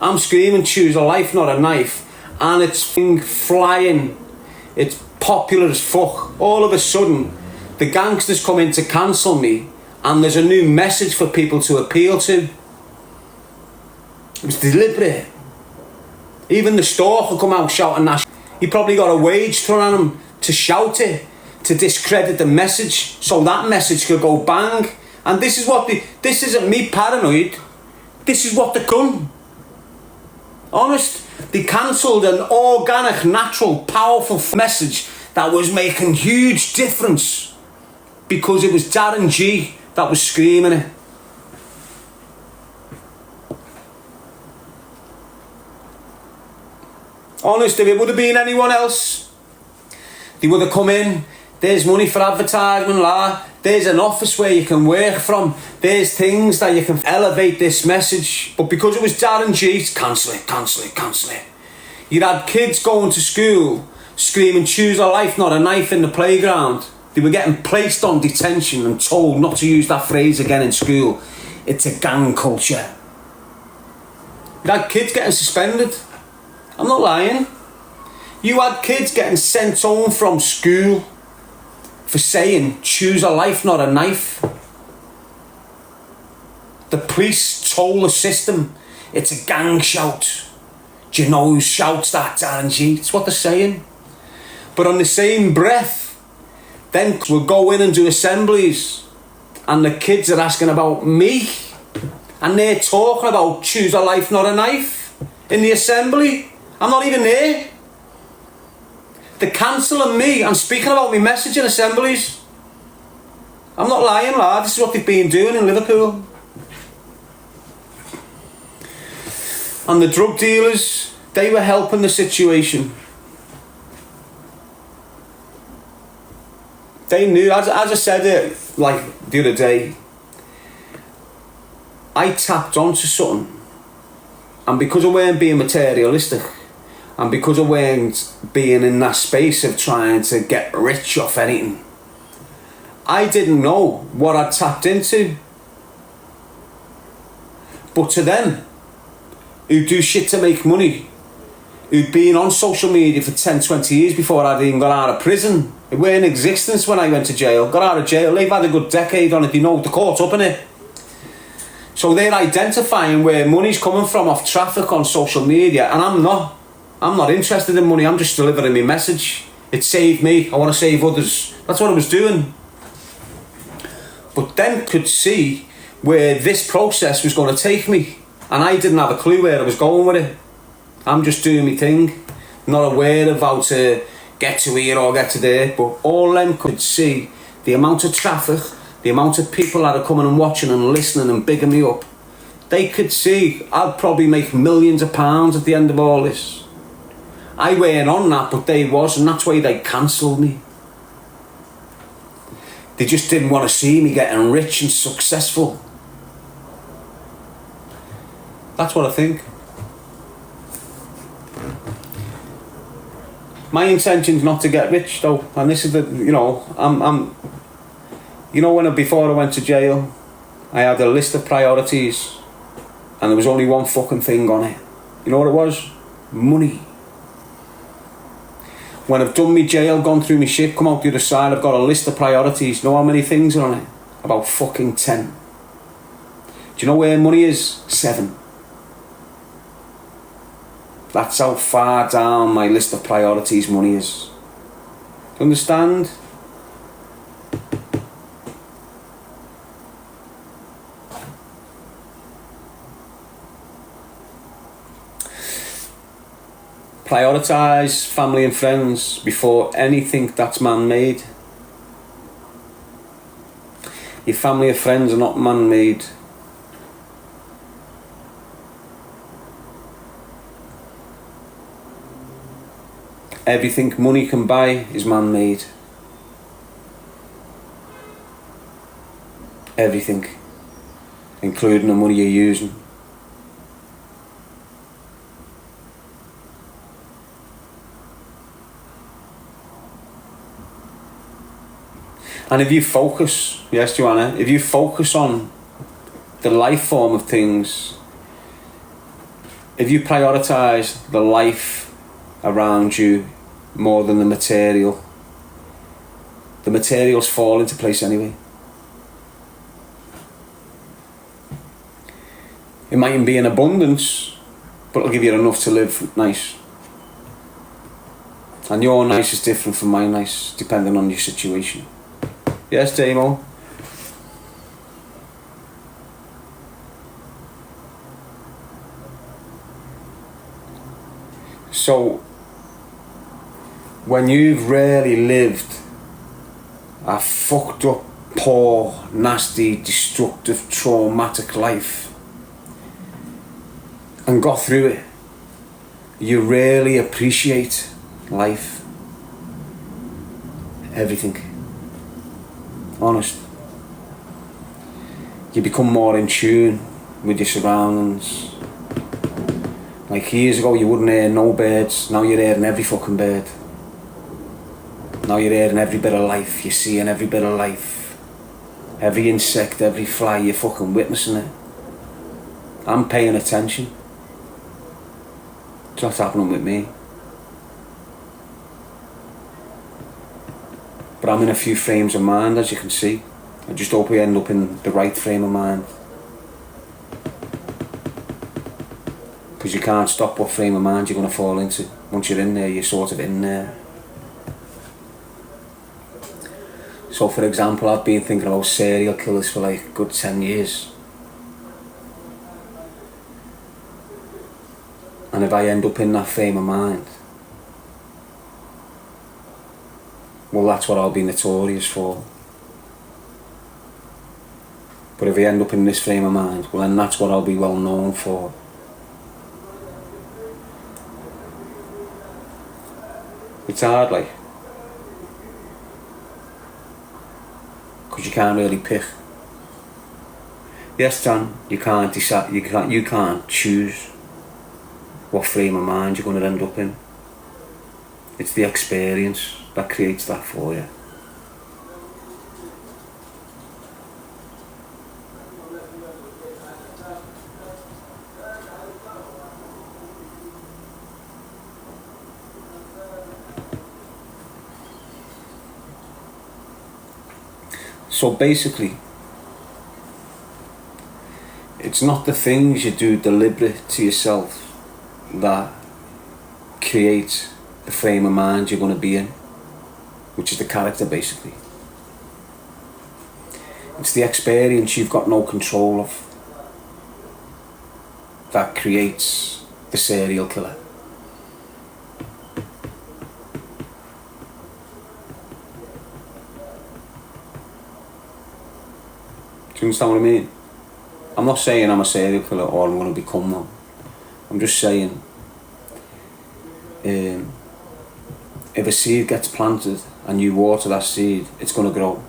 I'm screaming, choose a life, not a knife, and it's flying. It's popular as fuck. All of a sudden, the gangsters come in to cancel me, and there's a new message for people to appeal to. It was deliberate. Even the store could come out shouting that. He probably got a wage thrown at him to shout it, to discredit the message, so that message could go bang. And this isn't me paranoid. This is what they done. Honest, they cancelled an organic, natural, powerful message that was making huge difference because it was Darren Gee that was screaming it. Honest, if it would have been anyone else, they would have come in. There's money for advertisement, there's an office where you can work from, there's things that you can elevate this message. But because it was Darren Gee, cancel it. You had kids going to school screaming, choose a life, not a knife, in the playground. They were getting placed on detention and told not to use that phrase again in school. It's a gang culture. You had kids getting suspended. I'm not lying. You had kids getting sent home from school for saying, choose a life, not a knife. The police told the system, it's a gang shout. Do you know who shouts that, Darren Gee? It's what they're saying. But on the same breath, then we'll go in and do assemblies, and the kids are asking about me, and they're talking about choose a life, not a knife, in the assembly. I'm not even there. They're cancelling me and speaking about my message in assemblies. I'm not lying, lad. This is what they've been doing in Liverpool. And the drug dealers, they were helping the situation. They knew, as I said it like the other day, I tapped onto something, and because I weren't being materialistic, and because I weren't being in that space of trying to get rich off anything, I didn't know what I'd tapped into. But to them, who do shit to make money, who'd been on social media for 10, 20 years before I'd even got out of prison, it were in existence when I went to jail, got out of jail, they've had a good decade on it, they know they're caught up in it. So they're identifying where money's coming from off traffic on social media, and I'm not interested in money. I'm just delivering my message. It saved me. I want to save others. That's what I was doing. But then could see where this process was going to take me, and I didn't have a clue where I was going with it. I'm just doing my thing, not aware of how to get to here or get to there. But all them could see the amount of traffic, the amount of people that are coming and watching and listening and bigging me up. They could see I'd probably make millions of pounds at the end of all this. I weren't on that, but they was, and that's why they cancelled me. They just didn't want to see me getting rich and successful. That's what I think. My intention's not to get rich though, and this is before I went to jail, I had a list of priorities, and there was only one fucking thing on it. You know what it was? Money. When I've done my jail, gone through my shit, come out the other side, I've got a list of priorities. Know how many things are on it? About fucking 10. Do you know where money is? 7. That's how far down my list of priorities money is. Do you understand? Prioritise family and friends before anything that's man-made. Your family and friends are not man-made. Everything money can buy is man-made. Everything, including the money you're using. And if you focus, yes Joanna, if you focus on the life form of things, if you prioritise the life around you more than the materials fall into place anyway. It mightn't be in abundance, but it'll give you enough to live nice. And your nice is different from my nice, depending on your situation. Yes, Damo? So, when you've really lived a fucked up, poor, nasty, destructive, traumatic life and got through it, you really appreciate life. Everything. Honest. You become more in tune with your surroundings. Like years ago you wouldn't hear no birds, now you're hearing every fucking bird. Now you're hearing every bit of life, you're seeing every bit of life. Every insect, every fly, you're fucking witnessing it. I'm paying attention. It's not happening with me. But I'm in a few frames of mind, as you can see. I just hope we end up in the right frame of mind. Because you can't stop what frame of mind you're going to fall into. Once you're in there, you're sort of in there. So for example, I've been thinking about serial killers for like a good 10 years. And if I end up in that frame of mind, well, that's what I'll be notorious for. But if I end up in this frame of mind, well then that's what I'll be well known for. It's hard, like, because you can't really pick. Yes, Dan, you can't decide. You can't choose what frame of mind you're going to end up in. It's the experience that creates that for you. So basically, it's not the things you do deliberate to yourself that create the frame of mind you're going to be in, which is the character basically. It's the experience you've got no control of that creates the serial killer. Do you understand what I mean? I'm not saying I'm a serial killer or I'm going to become one. I'm just saying, if a seed gets planted and you water that seed, it's going to grow.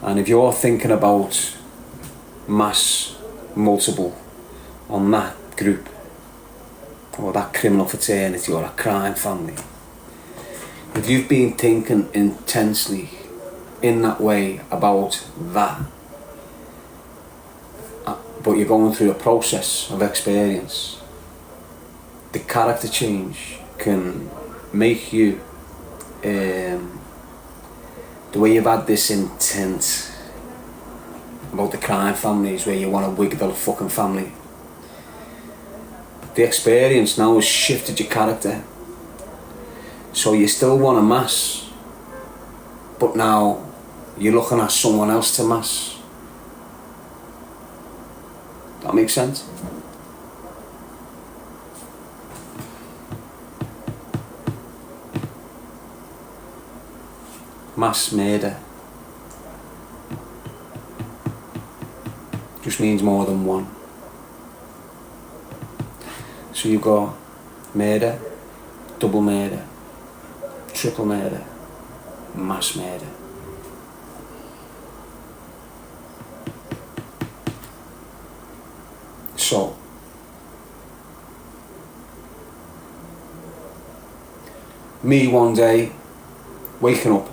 And if you're thinking about mass multiple on that group, or that criminal fraternity, or that crime family, if you've been thinking intensely in that way about that, but you're going through a process of experience, the character change can make you, the way you've had this intent about the crime families where you want to wig the fucking family, the experience now has shifted your character. So you still want a mass, but now you're looking at someone else to mass. That makes sense? Mass murder just means more than one. So you've got murder, double murder, triple murder, mass murder. So, me one day, waking up,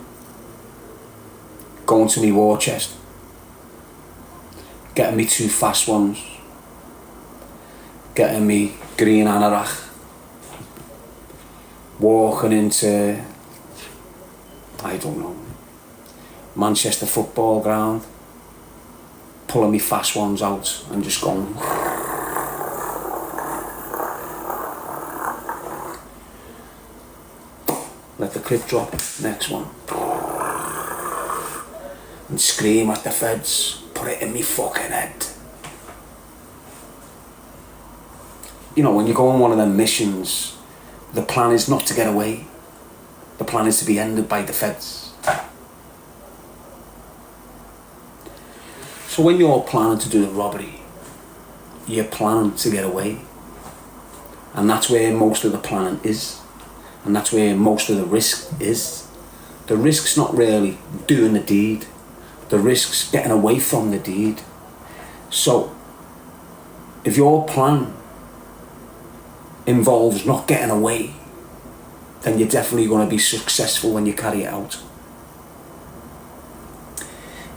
going to me war chest, getting me 2 fast ones, getting me green anorak, walking into, I don't know, Manchester football ground, pulling me fast ones out and just going. Let the clip drop, next one. And scream at the feds, put it in me fucking head. You know, when you go on one of them missions, the plan is not to get away. The plan is to be ended by the feds. So when you're planning to do the robbery, you're planning to get away. And that's where most of the planning is. And that's where most of the risk is. The risk's not really doing the deed. The risk's getting away from the deed. So, if your plan involves not getting away, then you're definitely going to be successful when you carry it out.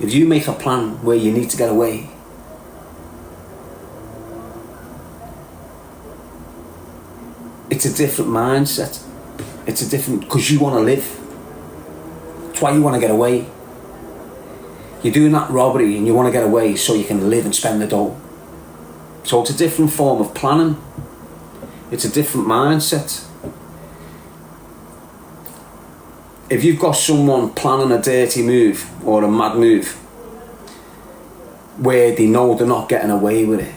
If you make a plan where you need to get away, it's a different mindset. It's a different, because you want to live. That's why you want to get away. You're doing that robbery and you want to get away so you can live and spend the dough. So it's a different form of planning. It's a different mindset. If you've got someone planning a dirty move or a mad move where they know they're not getting away with it,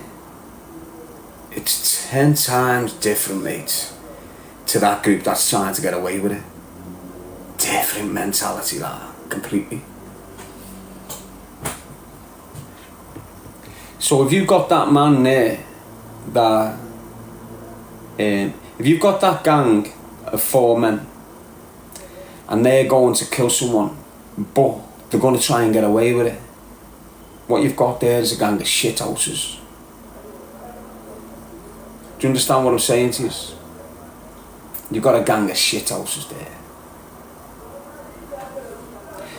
it's 10 times different, mate, to that group that's trying to get away with it. Different mentality, that, completely. So if you've got that man there, that if you've got that gang of 4 men and they're going to kill someone, but they're going to try and get away with it, what you've got there is a gang of shithouses. Do you understand what I'm saying to you? You've got a gang of shithouses there.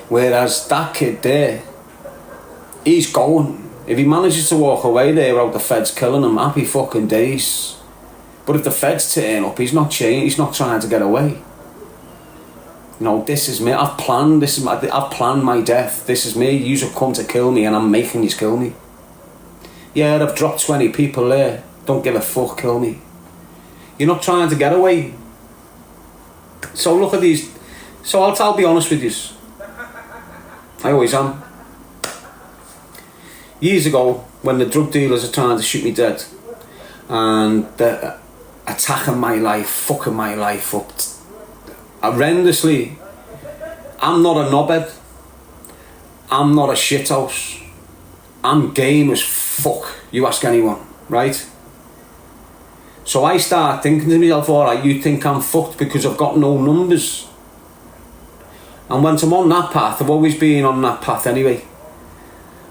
Whereas that kid there, he's going. If he manages to walk away there without the feds killing him, happy fucking days. But if the feds turn up, he's not trying to get away. You know, this is me. I've planned my death. This is me. You've come to kill me, and I'm making you kill me. Yeah, I've dropped 20 people there. Don't give a fuck. Kill me. You're not trying to get away. So look at these. So I'll be honest with you. I always am. Years ago, when the drug dealers are trying to shoot me dead, and they're attacking my life, fucking my life up horrendously, I'm not a knobhead. I'm not a shithouse. I'm game as fuck. You ask anyone, right? So I start thinking to myself, alright, you think I'm fucked because I've got no numbers. And when I'm on that path, I've always been on that path anyway.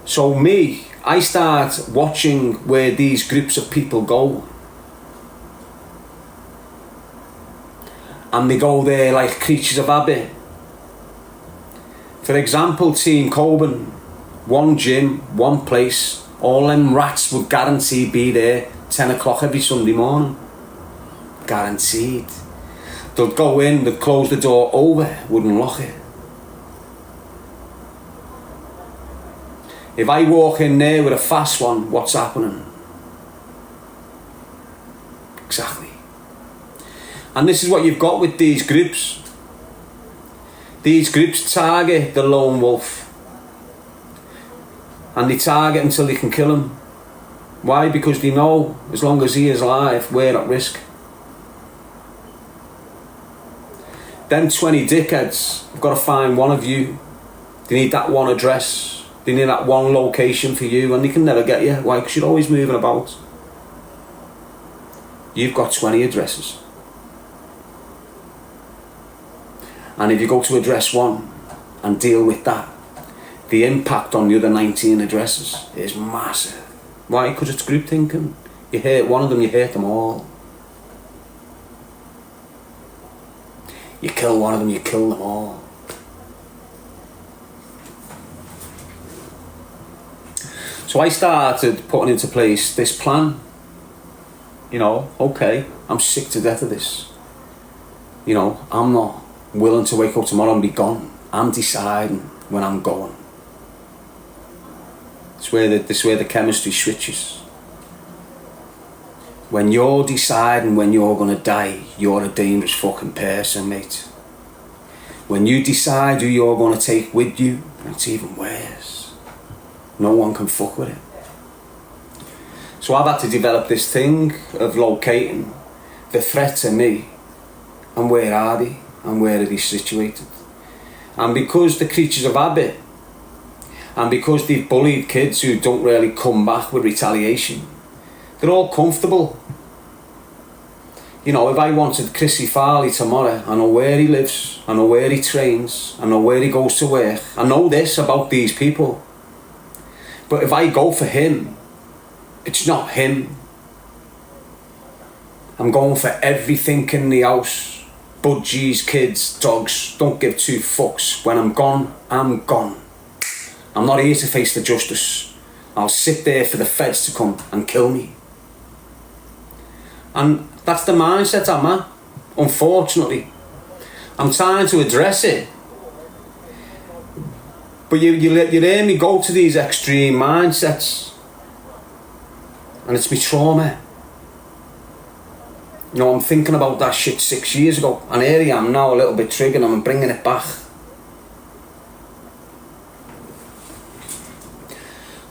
So I start watching where these groups of people go. And they go there like creatures of habit. For example, Team Coburn, one gym, one place, all them rats would guaranteed be there 10 o'clock every Sunday morning. Guaranteed. They'd go in, they'd close the door over, wouldn't lock it. If I walk in there with a fast one, what's happening? Exactly. And this is what you've got with these groups. These groups target the lone wolf. And they target until they can kill him. Why? Because they know as long as he is alive, we're at risk. Them 20 dickheads have got to find one of you. They need that one address. They need that one location for you, and they can never get you. Why? Because you're always moving about. You've got 20 addresses. And if you go to address 1 and deal with that, the impact on the other 19 addresses is massive. Why? Because it's group thinking. You hurt one of them, you hurt them all. You kill one of them, you kill them all. So I started putting into place this plan. You know, okay, I'm sick to death of this. You know, I'm not willing to wake up tomorrow and be gone. I'm deciding when I'm going. It's where the chemistry switches. When you're deciding when you're gonna die, you're a dangerous fucking person, mate. When you decide who you're gonna take with you, it's even worse. No one can fuck with it. So I've had to develop this thing of locating the threat to me and where are they and where are they situated. And because the creatures of habit, and because they've bullied kids who don't really come back with retaliation, they're all comfortable. You know, if I wanted Chrissy Farley tomorrow, I know where he lives, I know where he trains, I know where he goes to work. I know this about these people. But if I go for him, it's not him. I'm going for everything in the house. Budgies, kids, dogs, don't give two fucks. When I'm gone, I'm gone. I'm not here to face the justice. I'll sit there for the feds to come and kill me. And that's the mindset I'm at, unfortunately. I'm trying to address it. But you hear me go to these extreme mindsets. And it's my trauma. You know, I'm thinking about that shit 6 years ago. And here I am now, a little bit triggered, and I'm bringing it back.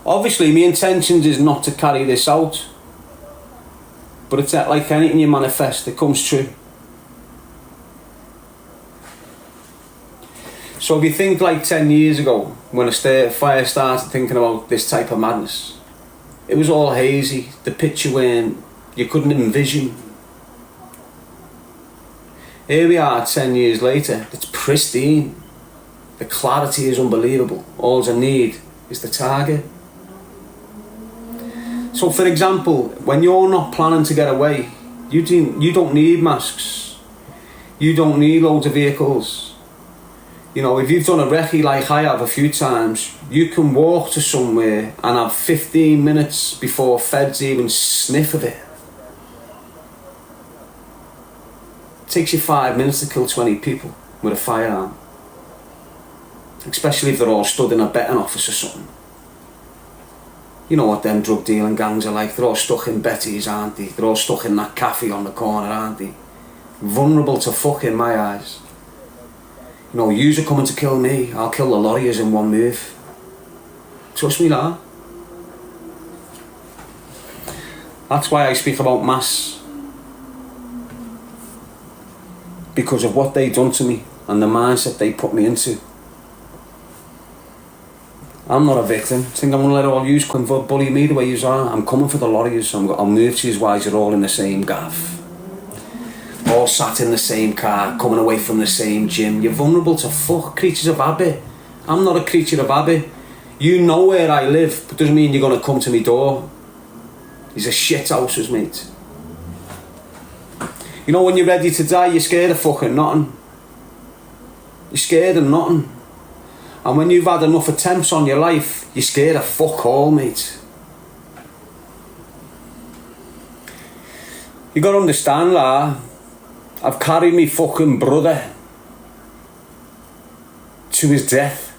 Obviously, my intentions is not to carry this out. But it's like anything you manifest, it comes true. So if you think like 10 years ago, when I first started thinking about this type of madness, it was all hazy. The picture when you couldn't envision. Here we are 10 years later, it's pristine. The clarity is unbelievable. All I need is the target. So for example, when you're not planning to get away, you don't need masks. You don't need loads of vehicles. You know, if you've done a recce like I have a few times, you can walk to somewhere and have 15 minutes before feds even sniff of it. It takes you 5 minutes to kill 20 people with a firearm. Especially if they're all stood in a betting office or something. You know what them drug dealing gangs are like. They're all stuck in Betty's, aren't they? They're all stuck in that cafe on the corner, aren't they? Vulnerable to fuck in my eyes. You know, yous are coming to kill me, I'll kill the lot of yous in one move. Trust me that. That's why I speak about mass. Because of what they done to me and the mindset they put me into. I'm not a victim. Think I'm going to let all yous come for bully me the way yous are? I'm coming for the lot of yous. I'll move to yous while you're all in the same gaff. All sat in the same car, coming away from the same gym. You're vulnerable to fuck creatures of habit. I'm not a creature of habit. You know where I live, but doesn't mean you're going to come to me door. These are shit houses, mate. You know when you're ready to die, you're scared of fucking nothing. You're scared of nothing. And when you've had enough attempts on your life, you're scared of fuck all, mate. You gotta understand that. I've carried me fucking brother to his death.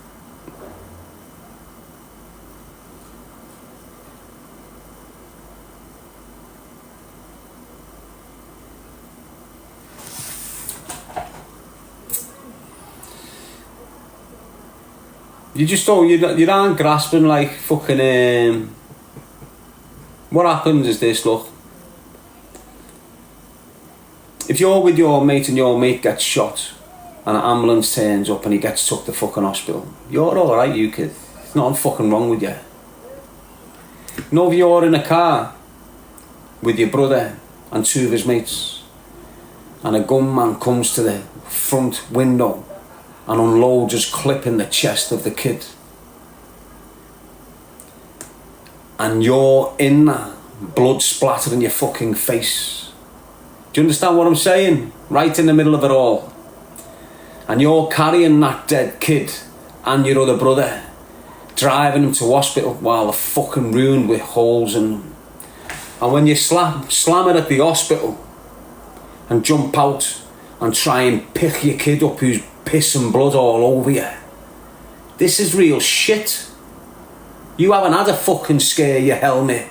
You just don't, you aren't grasping like fucking, what happens is this, look. If you're with your mate and your mate gets shot and an ambulance turns up and he gets took to fucking hospital, you're alright, you kid. There's nothing fucking wrong with you. You know, if you're in a car with your brother and two of his mates and a gunman comes to the front window and unloads his clip in the chest of the kid, and you're in that, blood splattered in your fucking face. Do you understand what I'm saying? Right in the middle of it all. And you're carrying that dead kid and your other brother, driving him to hospital while they're fucking ruined with holes in them. And when you slam it at the hospital and jump out and try and pick your kid up who's piss and blood all over you, this is real shit. You haven't had a fucking scare, you helmet.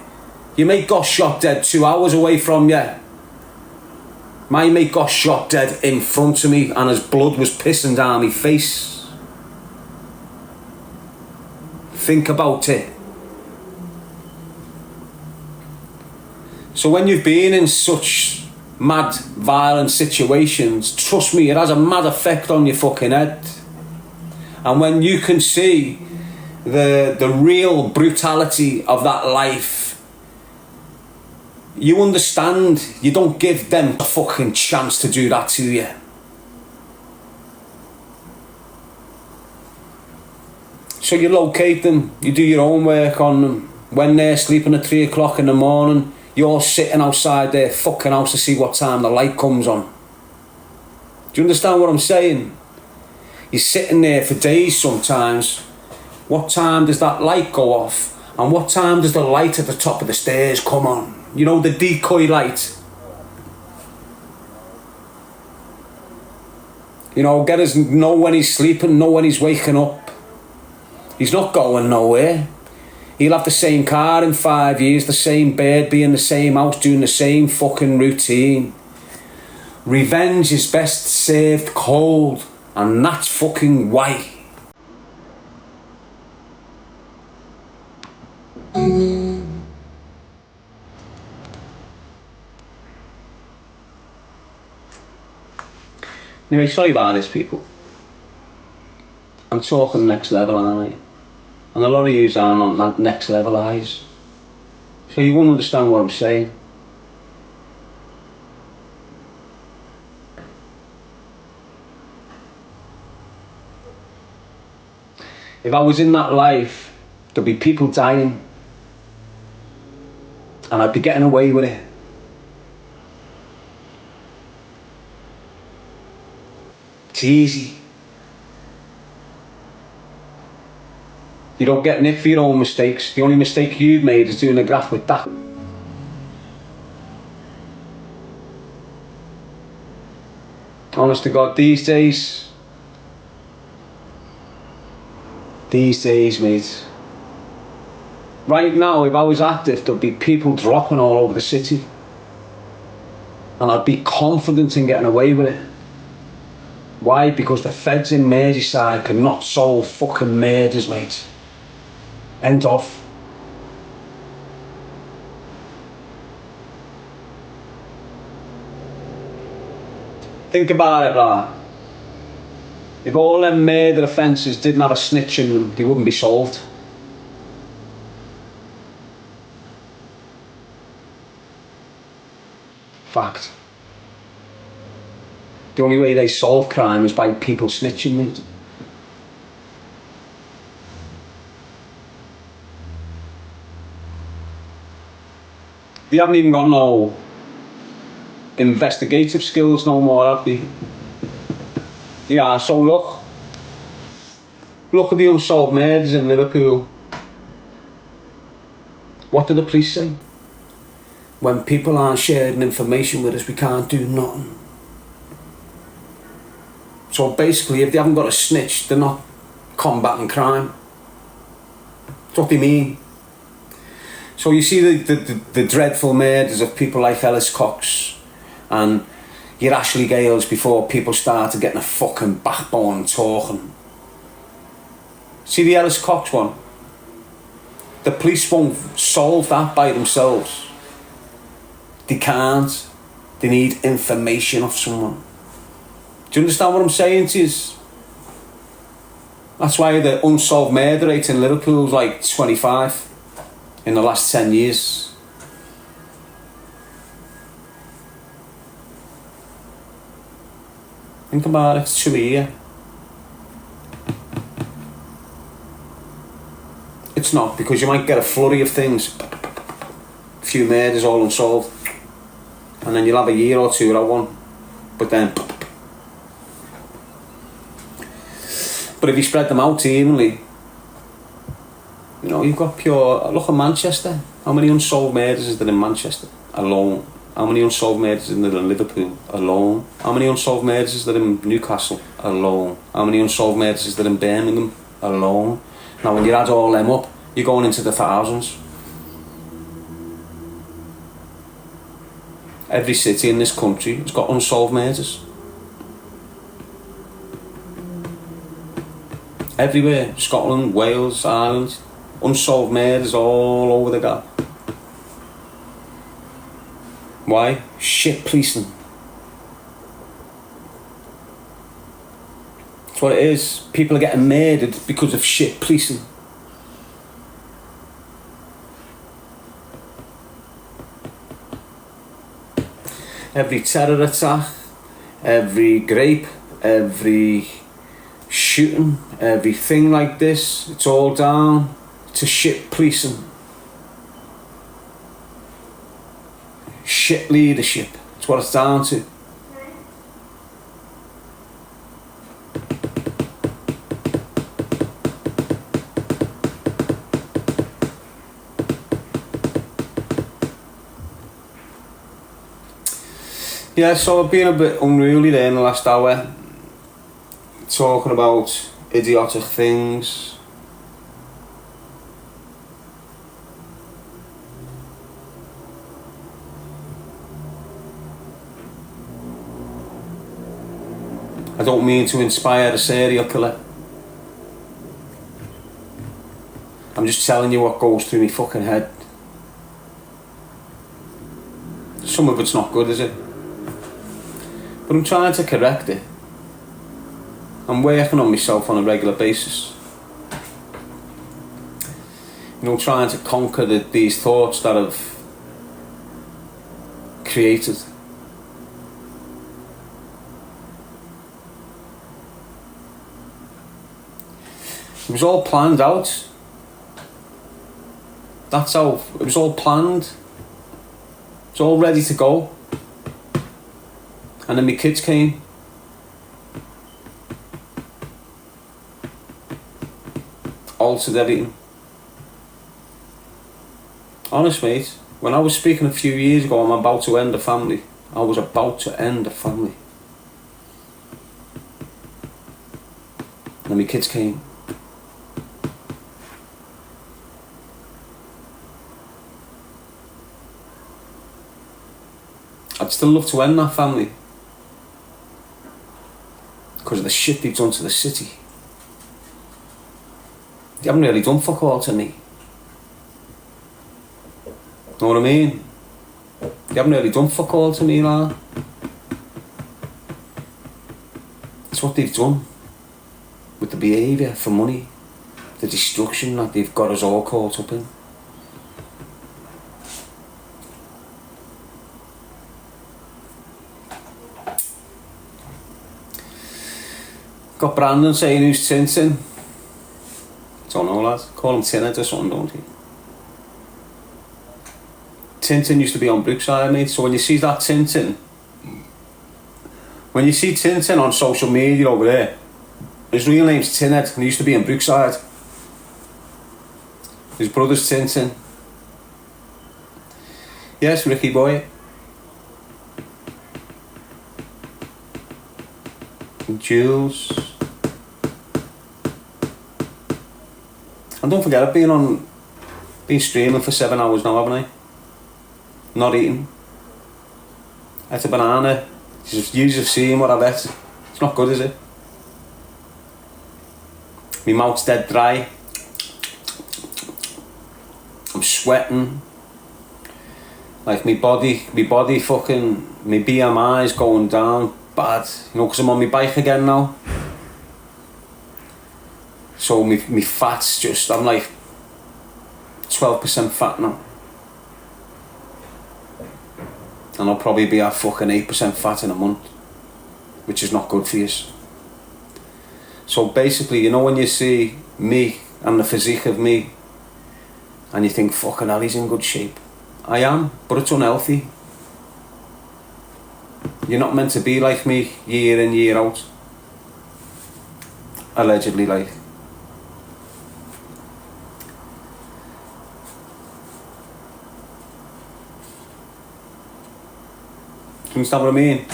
Your mate got shot dead 2 hours away from you. My mate got shot dead in front of me and his blood was pissing down my face. Think about it. So when you've been in such mad, violent situations, trust me, it has a mad effect on your fucking head. And when you can see the real brutality of that life, you understand you don't give them a fucking chance to do that to you. So you locate them, you do your own work on them. When they're sleeping at 3 o'clock in the morning, you're sitting outside their fucking house to see what time the light comes on. Do you understand what I'm saying? You're sitting there for days sometimes. What time does that light go off? And what time does the light at the top of the stairs come on? You know, the decoy light. You know, get us know when he's sleeping, know when he's waking up. He's not going nowhere. He'll have the same car in 5 years, the same bed, be in the same house, doing the same fucking routine. Revenge is best served cold, and that's fucking why. Anyway, sorry about this, people. I'm talking next level, aren't I? And a lot of yous aren't on that next level eyes. So you won't understand what I'm saying. If I was in that life, there'd be people dying. And I'd be getting away with it. It's easy. You don't get nicked for your own mistakes. The only mistake you've made is doing a graph with that. Honest to God, these days, mate. Right now, if I was active, there'd be people dropping all over the city. And I'd be confident in getting away with it. Why? Because the feds in Merseyside cannot solve fucking murders, mate. End of. Think about it, right? If all them murder offences didn't have a snitch in them, they wouldn't be solved. Fact. The only way they solve crime is by people snitching, mate. They haven't even got no investigative skills no more, have they? Yeah, so look at the unsolved murders in Liverpool. What do the police say? When people aren't sharing information with us, we can't do nothing. So basically, if they haven't got a snitch, they're not combating crime. That's what they mean. So you see the dreadful murders of people like Ellis Cox and your Ashley Gales before people started getting a fucking backbone and talking. See the Ellis Cox one? The police won't solve that by themselves. They can't. They need information of someone. Do you understand what I'm saying to you? That's why the unsolved murder rate in Liverpool is like 25 in the last 10 years. Think about it, it's 2 a year. It's not, because you might get a flurry of things, a few murders all unsolved, and then you'll have a year or two without one. But then, but if you spread them out evenly, you know, you've got pure. Look at Manchester. How many unsolved murders is there in Manchester alone? How many unsolved murders is there in Liverpool alone? How many unsolved murders is there in Newcastle alone? How many unsolved murders is there in Birmingham alone? Now when you add all them up, you're going into the thousands. Every city in this country has got unsolved murders. Everywhere, Scotland, Wales, Ireland, unsolved murders all over the gap. Why? Shit policing. That's what it is. People are getting murdered because of shit policing. Every terror attack, every grape, every shooting, everything like this, it's all down to shit policing. Shit leadership. That's what it's down to. Yeah, so I've been a bit unruly there in the last hour, talking about idiotic things. I don't mean to inspire a serial killer. I'm just telling you what goes through my fucking head. Some of it's not good, is it? But I'm trying to correct it. I'm working on myself on a regular basis. You know, trying to conquer these thoughts that I've created. It was all planned out. That's how it was all planned. It's all ready to go. And then my kids came. Altered everything. Honest, mate, when I was speaking a few years ago, I'm about to end a family. I was about to end a family. And my kids came. I'd still love to end that family. Because of the shit they've done to the city. They haven't really done fuck all to me. Know what I mean? They haven't really done fuck all to me, nah. It's what they've done. With the behaviour for money. The destruction that they've got us all caught up in. Got Brandon saying who's Tintin. Don't know, lad. Call him Tinhead or something, don't you? Tintin used to be on Brookside, mate. So when you see that Tintin, when you see Tintin on social media over there, his real name's Tinhead and he used to be in Brookside. His brother's Tintin. Yes, Ricky boy. And Jules. And don't forget, I've been streaming for 7 hours now, haven't I? Not eating. I ate a banana. You have seen what I've ate. It's not good, is it? My mouth's dead dry. I'm sweating. Like my body fucking, my BMI is going down bad. You know, because I'm on my bike again now. So my fat's just, I'm like 12% fat now. And I'll probably be at fucking 8% fat in a month. Which is not good for you. So basically, you know when you see me and the physique of me and you think, fucking hell, he's in good shape. I am, but it's unhealthy. You're not meant to be like me year in, year out. Allegedly, like. you understand what I mean?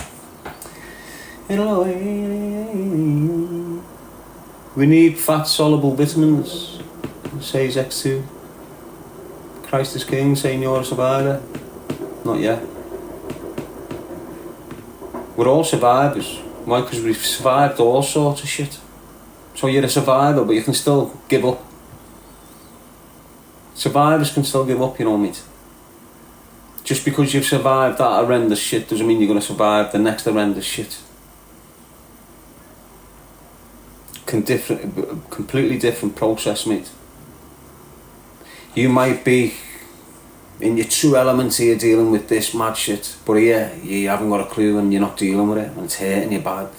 We need fat soluble vitamins. Says X2. Christ is King, saying you're a survivor. Not yet. We're all survivors. Why? Because we've survived all sorts of shit. So you're a survivor, but you can still give up. Survivors can still give up, you know, mate. Just because you've survived that horrendous shit doesn't mean you're going to survive the next horrendous shit. Completely different process, mate. You might be in your true element here dealing with this mad shit, but here you haven't got a clue and you're not dealing with it and it's hurting you bad.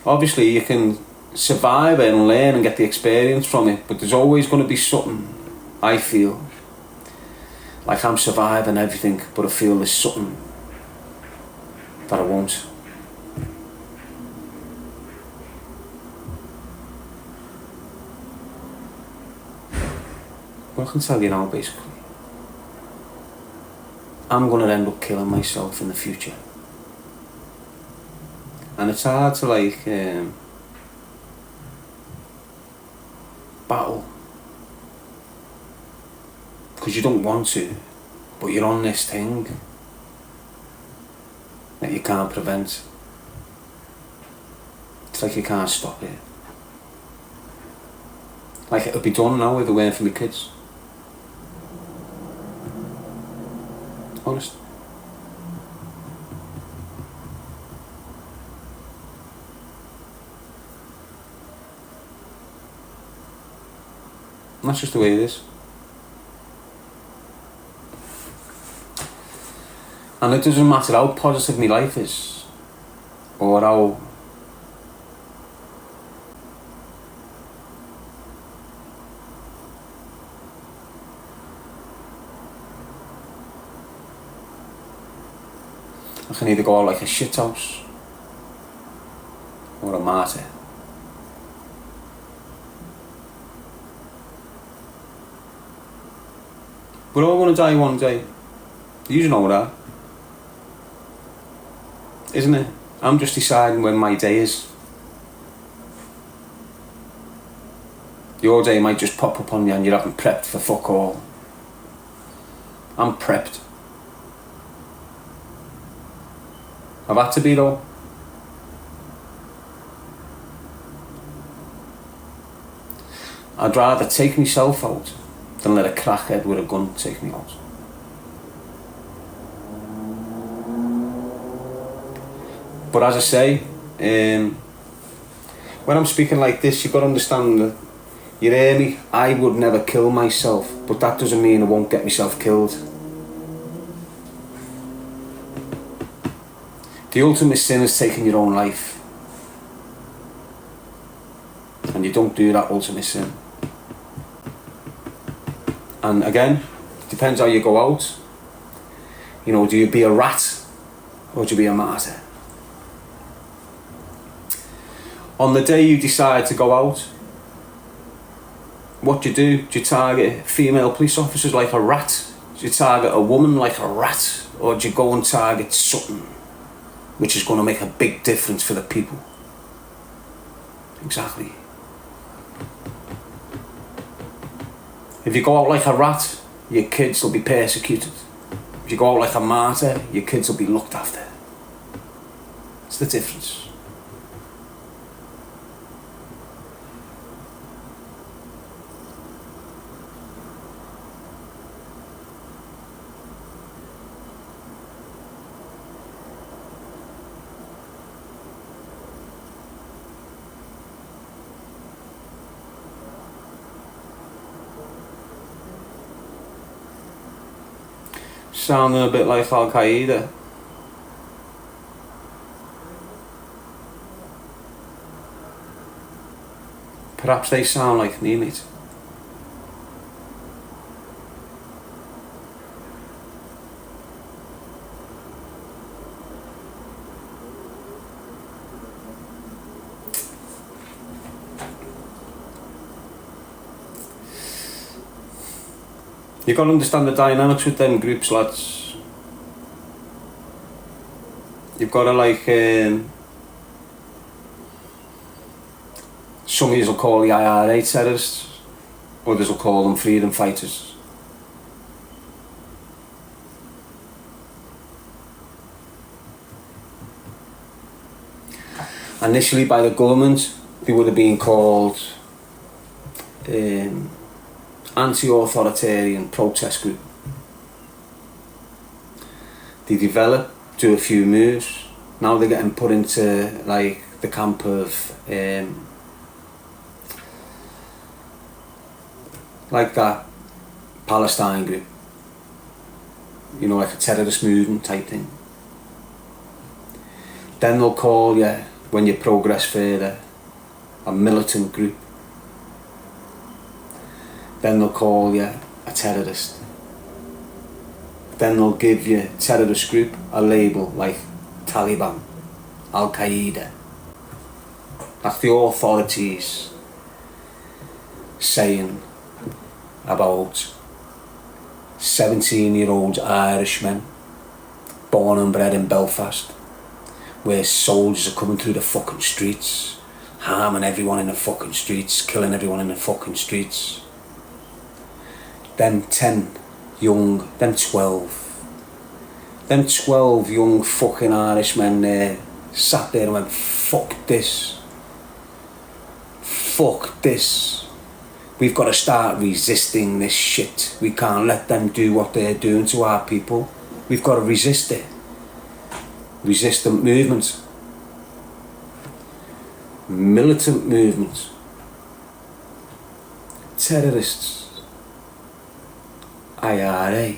Obviously you can survive it and learn and get the experience from it, but there's always going to be something, I feel, like I'm surviving everything, but I feel there's something that I won't. Well, I can tell you now, basically, I'm going to end up killing myself in the future. And it's hard to, like, battle. Because you don't want to, but you're on this thing that you can't prevent. It's like you can't stop it. Like, it would be done now if it weren't for my kids. Honest. And that's just the way it is. And it doesn't matter how positive my life is, or how I can either go out like a shithouse or a martyr. We're all going to die one day. You know that, isn't it? I'm just deciding when my day is. Your day might just pop up on you and you haven't prepped for fuck all. I'm prepped. I've had to be though. I'd rather take myself out than let a crackhead with a gun take me out. But as I say, when I'm speaking like this, you've got to understand that, you hear me, I would never kill myself, but that doesn't mean I won't get myself killed. The ultimate sin is taking your own life. And you don't do that ultimate sin. And again, it depends how you go out. You know, do you be a rat or do you be a martyr? On the day you decide to go out, what do? Do you target female police officers like a rat? Do you target a woman like a rat? Or do you go and target something which is going to make a big difference for the people? Exactly. If you go out like a rat, your kids will be persecuted. If you go out like a martyr, your kids will be looked after. It's the difference. Sounding a bit like Al Qaeda. Perhaps they sound like me, mate. You got to understand the dynamics with them groups, lads. You've got to like, some of you will call the IRA terrorists, others will call them freedom fighters. Initially by the government, they would have been called anti-authoritarian protest group. They develop, do a few moves. Now they're getting put into like the camp of like that Palestine group, you know, like a terrorist movement type thing. Then they'll call you, when you progress further, a militant group. Then they'll call you a terrorist. Then they'll give you terrorist group a label like Taliban, Al Qaeda. That's the authorities saying about 17-year-old Irishmen born and bred in Belfast, where soldiers are coming through the fucking streets, harming everyone in the fucking streets, killing everyone in the fucking streets. Them 12 young fucking Irishmen there sat there and went, fuck this. Fuck this. We've got to start resisting this shit. We can't let them do what they're doing to our people. We've got to resist it. Resistant movement. Militant movement. Terrorists. IRA.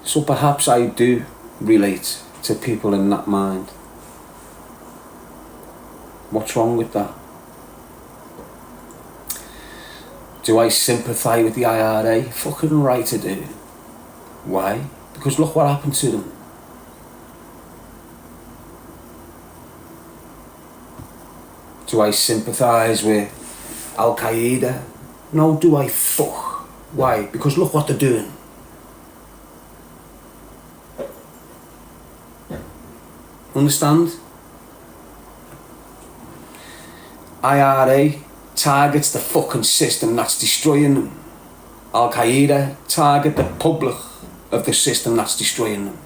So perhaps I do relate to people in that mind. What's wrong with that? Do I sympathise with the IRA? Fucking right I do. Why? Because look what happened to them. Do I sympathise with Al Qaeda? No, do I? Fuck. Why? Because look what they're doing. Understand? IRA targets the fucking system that's destroying them. Al Qaeda target the public of the system that's destroying them.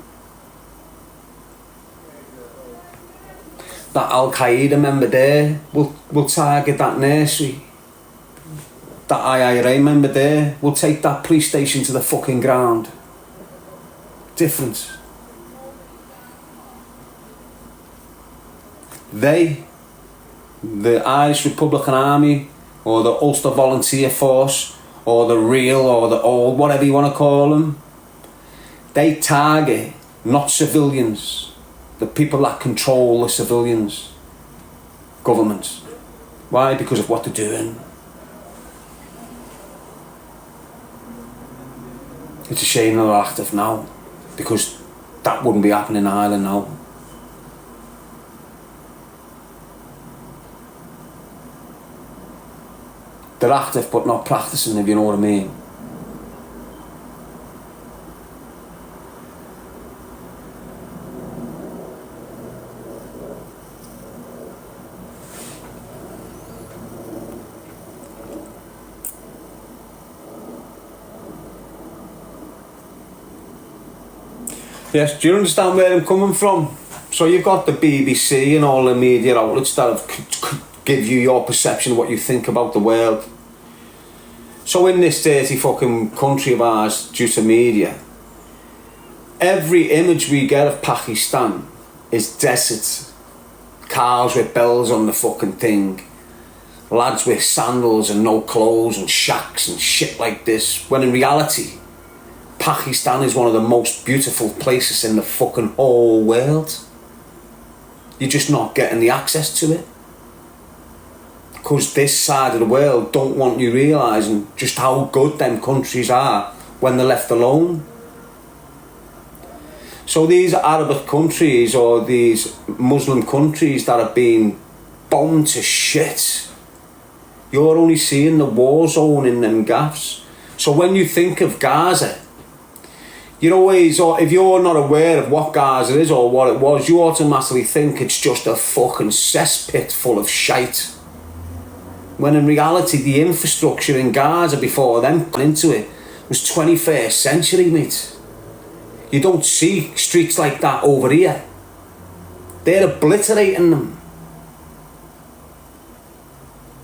That Al Qaeda member there will target that nursery. That IRA member there will take that police station to the fucking ground. Different. They, the Irish Republican Army, or the Ulster Volunteer Force, or the real, or the old, whatever you want to call them, they target not civilians, the people that control the civilians, governments. Why? Because of what they're doing. It's a shame they're active now, because that wouldn't be happening in Ireland now. They're active but not practicing, if you know what I mean. Yes, do you understand where I'm coming from? So you've got the BBC and all the media outlets that have give you your perception of what you think about the world. So in this dirty fucking country of ours, due to media, every image we get of Pakistan is desert. Cars with bells on the fucking thing. Lads with sandals and no clothes and shacks and shit like this. When in reality, Pakistan is one of the most beautiful places in the fucking whole world. You're just not getting the access to it. Because this side of the world don't want you realising just how good them countries are when they're left alone. So these Arabic countries or these Muslim countries that are being bombed to shit, you're only seeing the war zone in them gaffs. So when you think of Gaza, you're always, or if you're not aware of what Gaza is or what it was, you automatically think it's just a fucking cesspit full of shite. When in reality, the infrastructure in Gaza before them got into it was 21st century, mate. You don't see streets like that over here. They're obliterating them.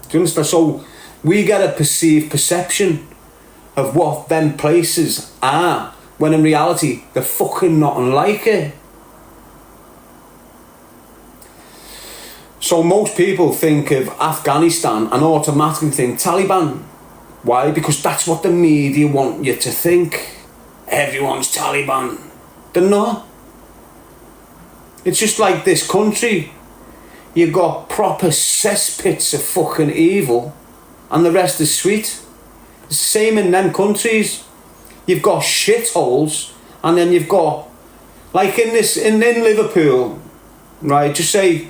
Do you understand? So we get a perceived perception of what them places are, when in reality they're fucking nothing like it. So most people think of Afghanistan and automatically think Taliban. Why? Because that's what the media want you to think. Everyone's Taliban. They're not. It's just like this country. You've got proper cesspits of fucking evil and the rest is sweet. It's the same in them countries. You've got shitholes, and then you've got, like in Liverpool, right? Just say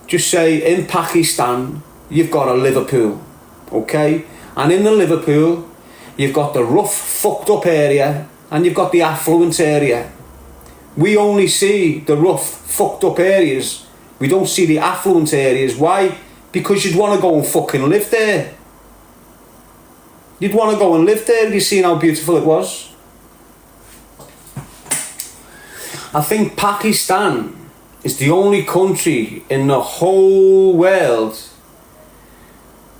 in Pakistan, you've got a Liverpool, okay? And in the Liverpool, you've got the rough, fucked up area, and you've got the affluent area. We only see the rough, fucked up areas. We don't see the affluent areas. Why? Because you'd want to go and fucking live there. You'd want to go and live there if you'd seen how beautiful it was. I think Pakistan is the only country in the whole world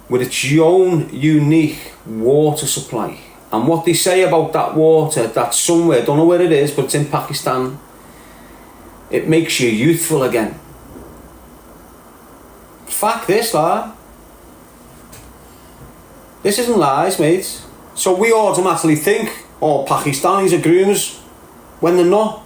with its own unique water supply. And what they say about that water, that's somewhere, don't know where it is, but it's in Pakistan, it makes you youthful again. Fact this, lad. This isn't lies, mate. So we automatically think, oh, Pakistanis are groomers, when they're not.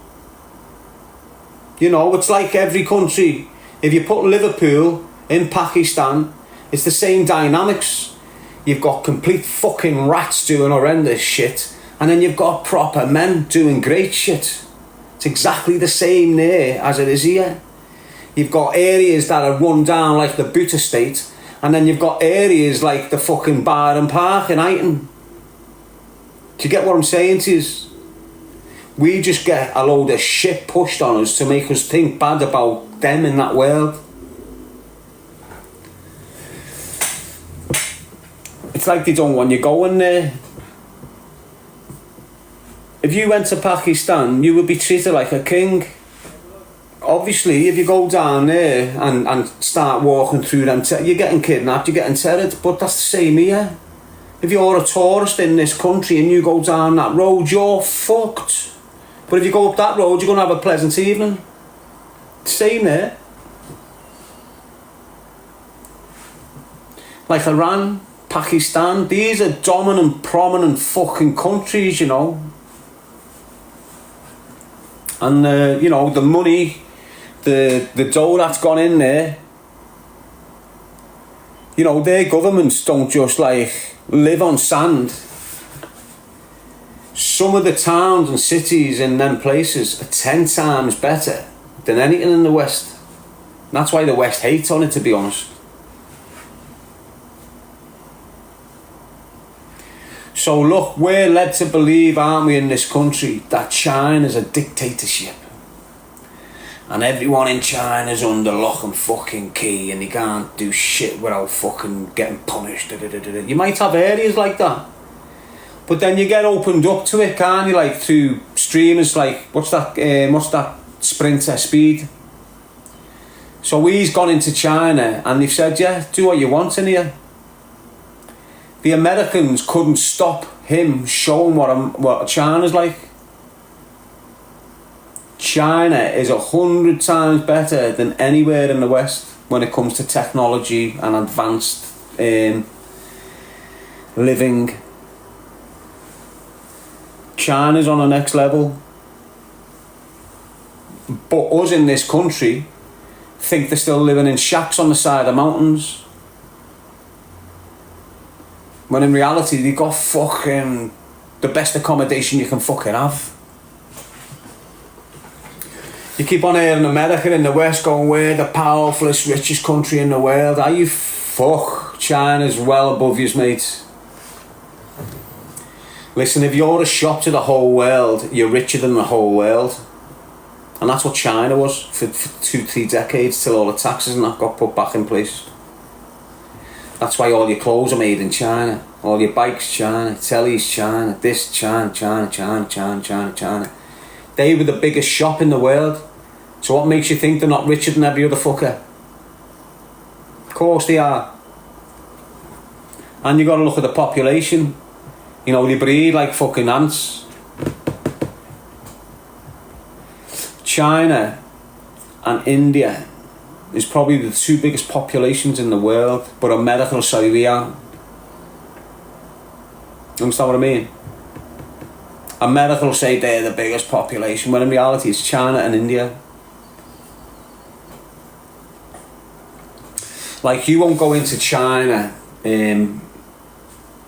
You know, it's like every country. If you put Liverpool in Pakistan, it's the same dynamics. You've got complete fucking rats doing horrendous shit, and then you've got proper men doing great shit. It's exactly the same there as it is here. You've got areas that are run down like the boot estate, and then you've got areas like the fucking Bar and Park in Iton. Do you get what I'm saying to you? We just get a load of shit pushed on us to make us think bad about them in that world. It's like they don't want you going there. If you went to Pakistan, you would be treated like a king. Obviously, if you go down there and start walking through them, you're getting kidnapped, you're getting terrored, but that's the same here. If you're a tourist in this country and you go down that road, you're fucked. But if you go up that road, you're going to have a pleasant evening. Same there. Like Iran, Pakistan, these are dominant, prominent fucking countries, you know. And, you know, the money, the dough that's gone in there, you know, their governments don't just like live on sand. Some of the towns and cities in them places are 10 times better than anything in the West. And that's why the West hates on it, to be honest. So look, we're led to believe, aren't we, in this country, that China's a dictatorship. And everyone in China's under lock and fucking key, and they can't do shit without fucking getting punished. You might have areas like that. But then you get opened up to it, can't you? Like through streamers like, what's that Sprinter Speed? So he's gone into China and they've said, yeah, do what you want in here. The Americans couldn't stop him showing what China's like. China is 100 times better than anywhere in the West when it comes to technology and advanced living. China's on the next level. But us in this country think they're still living in shacks on the side of mountains. When in reality, they got fucking the best accommodation you can fucking have. You keep on hearing America in the West going, we're the powerfulest, richest country in the world. Are you fuck? China's well above you, mate. Listen, if you're a shop to the whole world, you're richer than the whole world. And that's what China was for 2-3 decades, till all the taxes and that got put back in place. That's why all your clothes are made in China. All your bikes, China. Tellies, China. This, China, China, China, China, China, China. They were the biggest shop in the world. So what makes you think they're not richer than every other fucker? Of course they are. And you got to look at the population. You know, they breed like fucking ants. China and India is probably the 2 biggest populations in the world, but America will say we are. You understand what I mean? America will say they're the biggest population, when in reality it's China and India. Like, you won't go into China,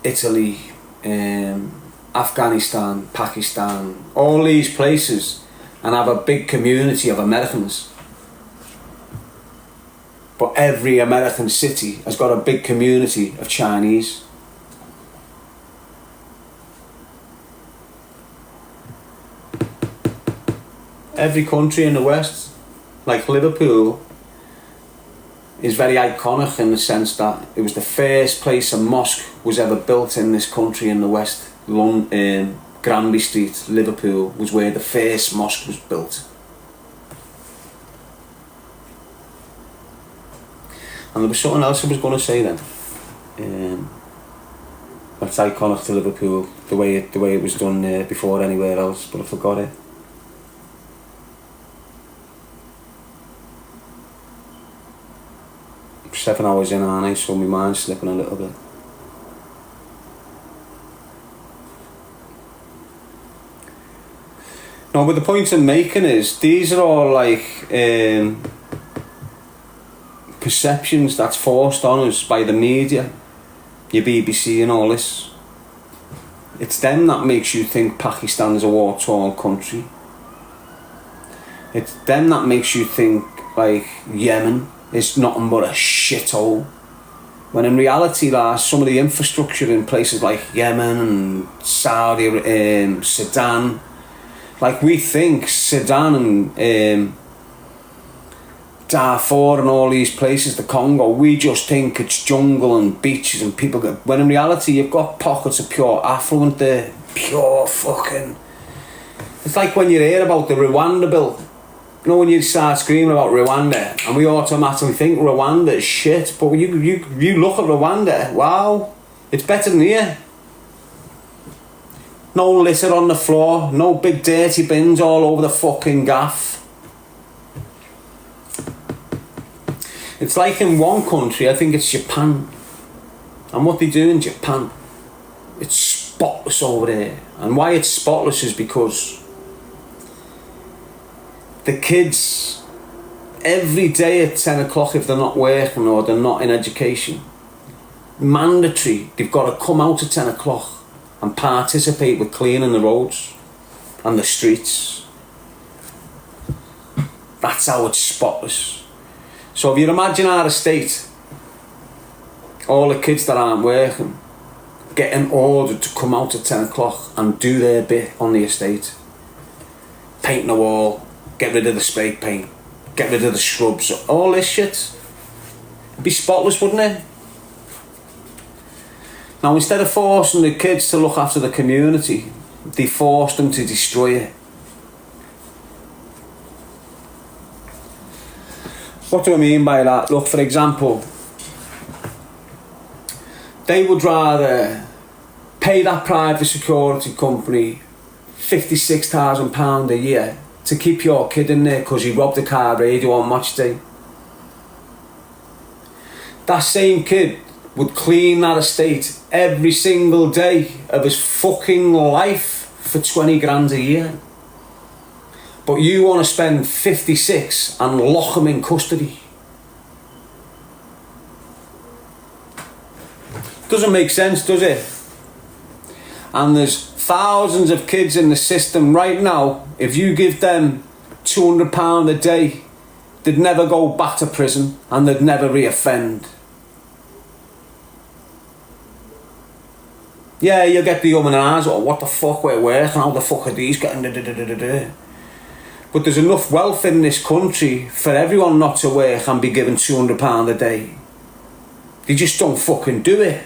Italy, Afghanistan, Pakistan, all these places, and have a big community of Americans. But every American city has got a big community of Chinese. Every country in the West, like Liverpool, is very iconic in the sense that it was the first place a mosque was ever built in this country in the West. Granby Street, Liverpool, was where the first mosque was built. And there was something else I was going to say then. That's iconic to Liverpool, the way it was done before anywhere else, but I forgot it. I'm 7 hours in, aren't I? So my mind's slipping a little bit. No, but the point I'm making is, these are all like perceptions that's forced on us by the media, your BBC and all this. It's them that makes you think Pakistan's a war-torn country. It's them that makes you think like Yemen is nothing but a shithole. When in reality, there's some of the infrastructure in places like Yemen and Saudi, Sudan. Like, we think Sudan and Darfur and all these places, the Congo, we just think it's jungle and beaches and people get... When in reality, you've got pockets of pure affluent there. Pure fucking... It's like when you hear about the Rwanda bill. You know, when you start screaming about Rwanda, and we automatically think Rwanda is shit, but you look at Rwanda, wow, it's better than here. No litter on the floor, no big dirty bins all over the fucking gaff. It's like in one country, I think it's Japan, and what they do in Japan, it's spotless over there. And why it's spotless is because the kids, every day at 10 o'clock, if they're not working or they're not in education, mandatory, they've got to come out at 10 o'clock and participate with cleaning the roads and the streets. That's how it's spotless. So if you imagine our estate, all the kids that aren't working, getting ordered to come out at 10 o'clock and do their bit on the estate. Paint the wall, get rid of the spray paint, get rid of the shrubs, all this shit. It'd be spotless, wouldn't it? Now, instead of forcing the kids to look after the community, they forced them to destroy it. What do I mean by that? Look, for example, they would rather pay that private security company £56,000 a year to keep your kid in there because he robbed a car radio on match day. That same kid would clean that estate every single day of his fucking life for 20 grand a year. But you want to spend 56 and lock him in custody. Doesn't make sense, does it? And there's thousands of kids in the system right now. If you give them £200 a day, they'd never go back to prison and they'd never reoffend. Yeah, you'll get the and ahs, or what the fuck, we're working, how the fuck are these getting da. But there's enough wealth in this country for everyone not to work and be given £200 a day. They just don't fucking do it.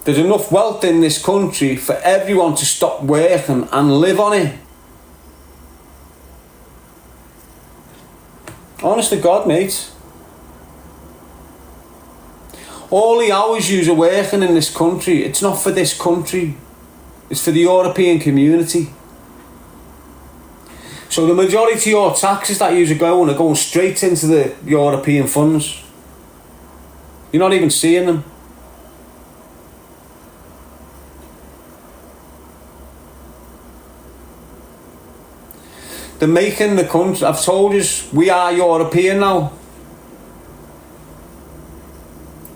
There's enough wealth in this country for everyone to stop working and live on it. Honest to God, mate. All the hours you're working in this country, it's not for this country. It's for the European community. So the majority of your taxes that you're going are going straight into the European funds. You're not even seeing them. They're making the country, I've told you, we are European now.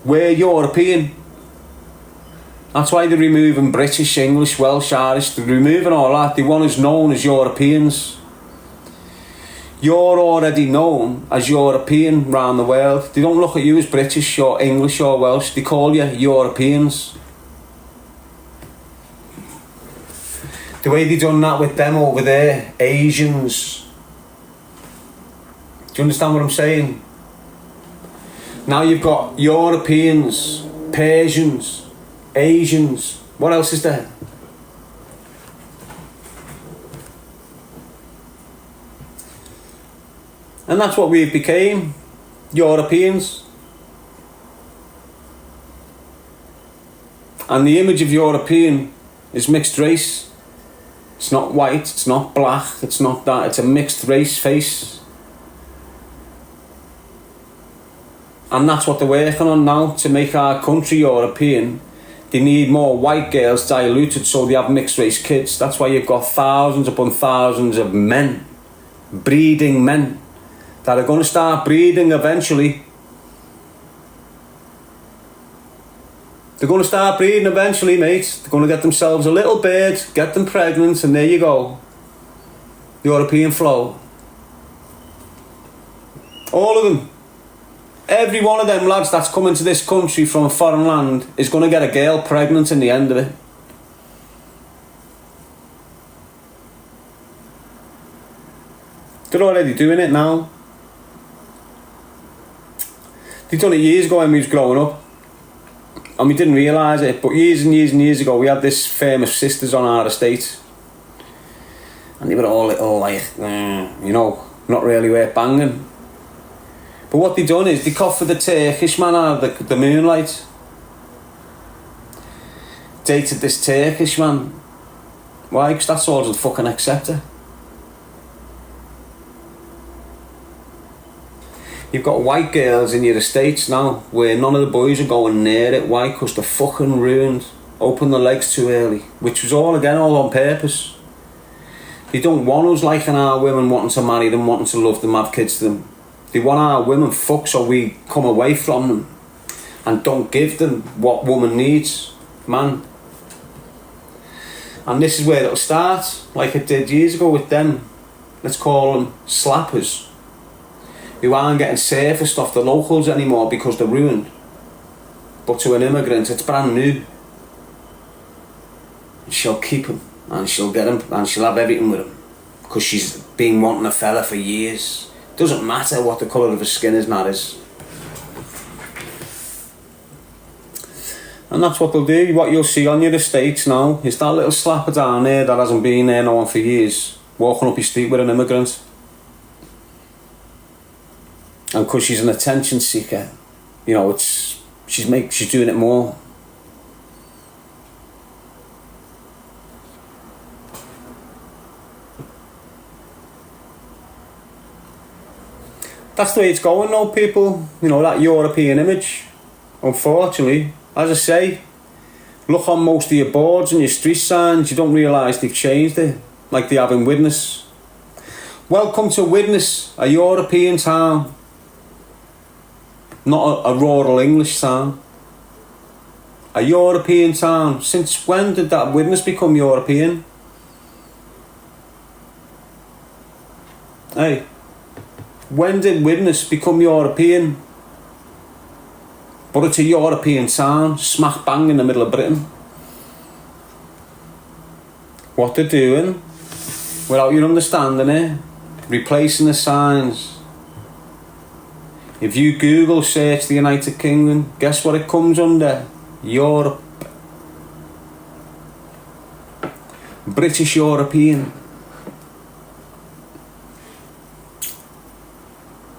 We're European. That's why they're removing British, English, Welsh, Irish. They're removing all that. They want us known as Europeans. You're already known as European around the world. They don't look at you as British or English or Welsh. They call you Europeans. The way they done that with them over there, Asians. Do you understand what I'm saying? Now you've got Europeans, Persians, Asians. What else is there? And that's what we became, Europeans. And the image of European is mixed race. It's not white, it's not black, it's not that, it's a mixed race face. And that's what they're working on now, to make our country European. They need more white girls diluted so they have mixed race kids. That's why you've got thousands upon thousands of men, breeding men, that are going to start breeding eventually. They're going to start breeding eventually, mate. They're going to get themselves a little bird, get them pregnant, and there you go. European flow. All of them. Every one of them lads that's coming to this country from a foreign land is going to get a girl pregnant in the end of it. They're already doing it now. They done it years ago when we was growing up. And we didn't realise it, but years and years and years ago we had this firm of sisters on our estate. And they were all little, like, you know, not really worth banging. But what they done is they coughed for the Turkish man out of the moonlight. Dated this Turkish man. Why? Because that's all they'll fucking accept her. You've got white girls in your estates now where none of the boys are going near it. Why? Because they're fucking ruined. Open the legs too early. Which was all on purpose. They don't want us liking our women, wanting to marry them, wanting to love them, have kids to them. They want our women fucked so we come away from them and don't give them what woman needs. Man. And this is where it'll start, like it did years ago with them. Let's call them slappers. Who aren't getting surfaced off the locals anymore because they're ruined. But to an immigrant, it's brand new. She'll keep him, and she'll get him, and she'll have everything with him. Because she's been wanting a fella for years. Doesn't matter what the colour of his skin is, matters. And that's what they'll do. What you'll see on your estates now is that little slapper down there that hasn't been there no one for years, walking up your street with an immigrant. And because she's an attention seeker, you know, she's doing it more. That's the way it's going now, people. You know, that European image. Unfortunately, as I say, look on most of your boards and your street signs, you don't realise they've changed it, like they have in Widnes. Welcome to Widnes, a European town. Not a rural English town. A European town. Since when did that Widnes become European? Hey, when did Widnes become European? But it's a European town, smack bang in the middle of Britain. What they're doing, without you understanding it, replacing the signs. If you Google search the United Kingdom, guess what it comes under? Europe. British European.